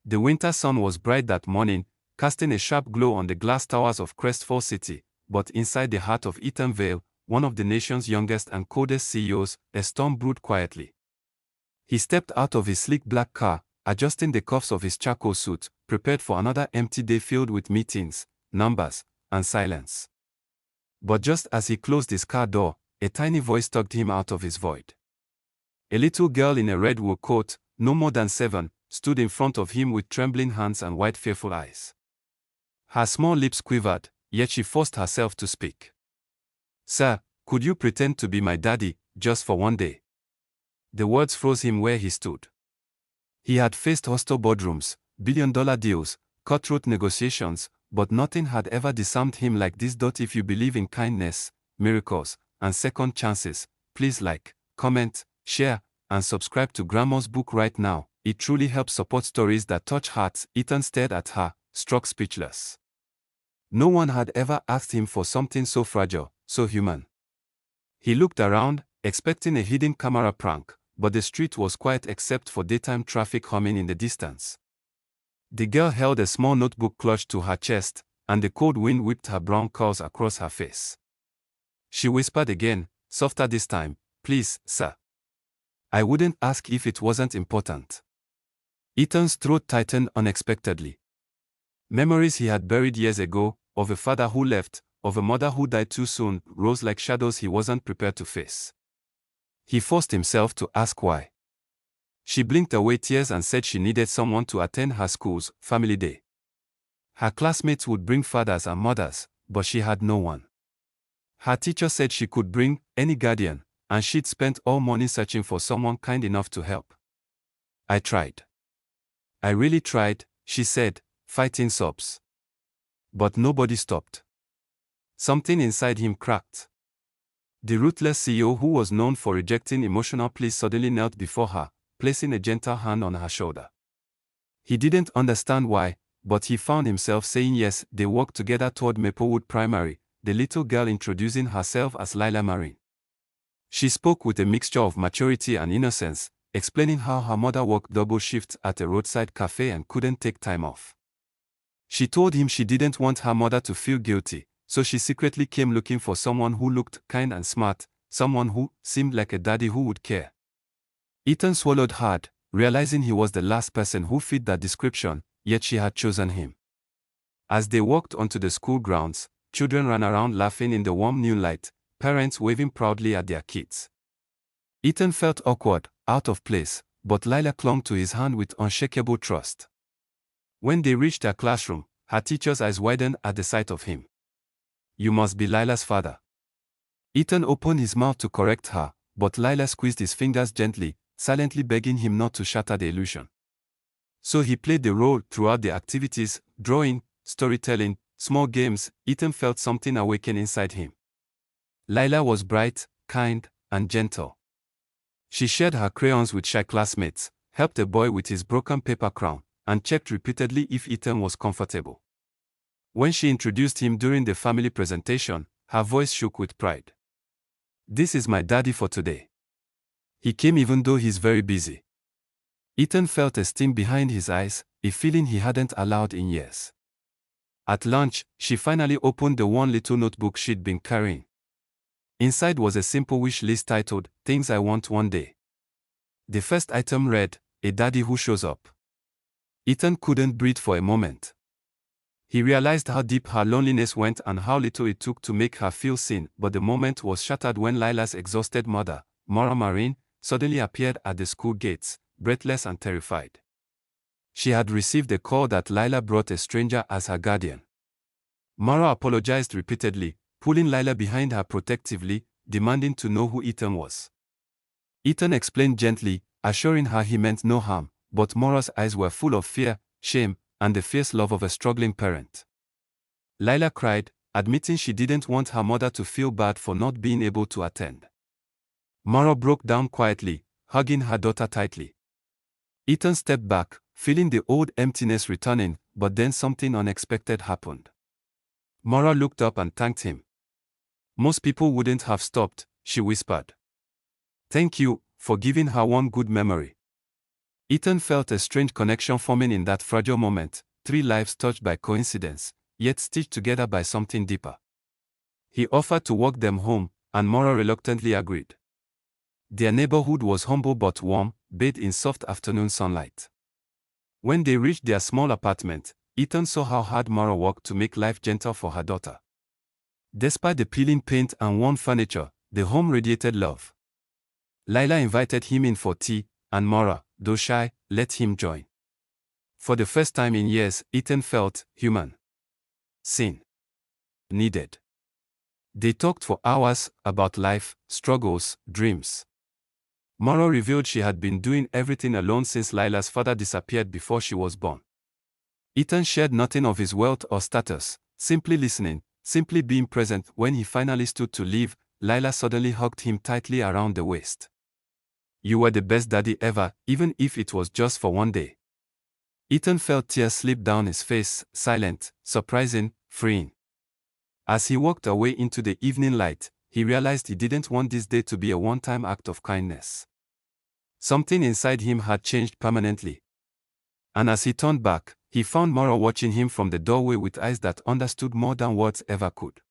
The winter sun was bright that morning, casting a sharp glow on the glass towers of Crestfall City, but inside the heart of Eatonville, one of the nation's youngest and coldest CEOs, a storm brewed quietly. He stepped out of his sleek black car, adjusting the cuffs of his charcoal suit, prepared for another empty day filled with meetings, numbers, and silence. But just as he closed his car door, a tiny voice tugged him out of his void. A little girl in a red wool coat, no more than 7, stood in front of him with trembling hands and wide fearful eyes. Her small lips quivered, yet she forced herself to speak. "Sir, could you pretend to be my daddy, just for one day?" The words froze him where he stood. He had faced hostile boardrooms, billion-dollar deals, cutthroat negotiations, but nothing had ever disarmed him like this. If you believe in kindness, miracles, and second chances, please like, comment, share, and subscribe to Grandma's book right now. It truly helps support stories that touch hearts. Ethan stared at her, struck speechless. No one had ever asked him for something so fragile, so human. He looked around, expecting a hidden camera prank, but the street was quiet except for daytime traffic humming in the distance. The girl held a small notebook clutched to her chest, and the cold wind whipped her brown curls across her face. She whispered again, softer this time, "Please, sir. I wouldn't ask if it wasn't important." Ethan's throat tightened unexpectedly. Memories he had buried years ago, of a father who left, of a mother who died too soon, rose like shadows he wasn't prepared to face. He forced himself to ask why. She blinked away tears and said she needed someone to attend her school's family day. Her classmates would bring fathers and mothers, but she had no one. Her teacher said she could bring any guardian, and she'd spent all morning searching for someone kind enough to help. "I tried. I really tried," she said, fighting sobs. But nobody stopped. Something inside him cracked. The ruthless CEO who was known for rejecting emotional pleas suddenly knelt before her, placing a gentle hand on her shoulder. He didn't understand why, but he found himself saying yes. They walked together toward Maplewood Primary, the little girl introducing herself as Lila Moreen. She spoke with a mixture of maturity and innocence, explaining how her mother worked double shifts at a roadside cafe and couldn't take time off. She told him she didn't want her mother to feel guilty, so she secretly came looking for someone who looked kind and smart, someone who seemed like a daddy who would care. Ethan swallowed hard, realizing he was the last person who fit that description, yet she had chosen him. As they walked onto the school grounds, children ran around laughing in the warm noonlight, parents waving proudly at their kids. Ethan felt awkward, out of place, but Lila clung to his hand with unshakable trust. When they reached her classroom, her teacher's eyes widened at the sight of him. "You must be Lila's father." Ethan opened his mouth to correct her, but Lila squeezed his fingers gently, silently begging him not to shatter the illusion. So he played the role throughout the activities, drawing, storytelling, small games. Ethan felt something awaken inside him. Lila was bright, kind, and gentle. She shared her crayons with shy classmates, helped a boy with his broken paper crown, and checked repeatedly if Ethan was comfortable. When she introduced him during the family presentation, her voice shook with pride. "This is my daddy for today. He came even though he's very busy." Ethan felt a steam behind his eyes, a feeling he hadn't allowed in years. At lunch, she finally opened the one little notebook she'd been carrying. Inside was a simple wish list titled, "Things I Want One Day." The first item read, "A daddy who shows up." Ethan couldn't breathe for a moment. He realized how deep her loneliness went and how little it took to make her feel seen, but the moment was shattered when Lila's exhausted mother, Lila Moreen, suddenly appeared at the school gates, breathless and terrified. She had received a call that Lila brought a stranger as her guardian. Mara apologized repeatedly, pulling Lila behind her protectively, demanding to know who Ethan was. Ethan explained gently, assuring her he meant no harm, but Mara's eyes were full of fear, shame, and the fierce love of a struggling parent. Lila cried, admitting she didn't want her mother to feel bad for not being able to attend. Mara broke down quietly, hugging her daughter tightly. Ethan stepped back, feeling the old emptiness returning, but then something unexpected happened. Mara looked up and thanked him. "Most people wouldn't have stopped," she whispered. "Thank you for giving her one good memory." Ethan felt a strange connection forming in that fragile moment, three lives touched by coincidence, yet stitched together by something deeper. He offered to walk them home, and Maura reluctantly agreed. Their neighborhood was humble but warm, bathed in soft afternoon sunlight. When they reached their small apartment, Ethan saw how hard Maura worked to make life gentle for her daughter. Despite the peeling paint and worn furniture, the home radiated love. Lila invited him in for tea, and Maura, though shy, let him join. For the first time in years, Ethan felt human. Seen. Needed. They talked for hours about life, struggles, dreams. Maura revealed she had been doing everything alone since Lila's father disappeared before she was born. Ethan shared nothing of his wealth or status, simply listening, simply being present. When he finally stood to leave, Lila suddenly hugged him tightly around the waist. "You were the best daddy ever, even if it was just for one day." Ethan felt tears slip down his face, silent, surprising, freeing. As he walked away into the evening light, he realized he didn't want this day to be a one-time act of kindness. Something inside him had changed permanently. And as he turned back, he found Maura watching him from the doorway with eyes that understood more than words ever could.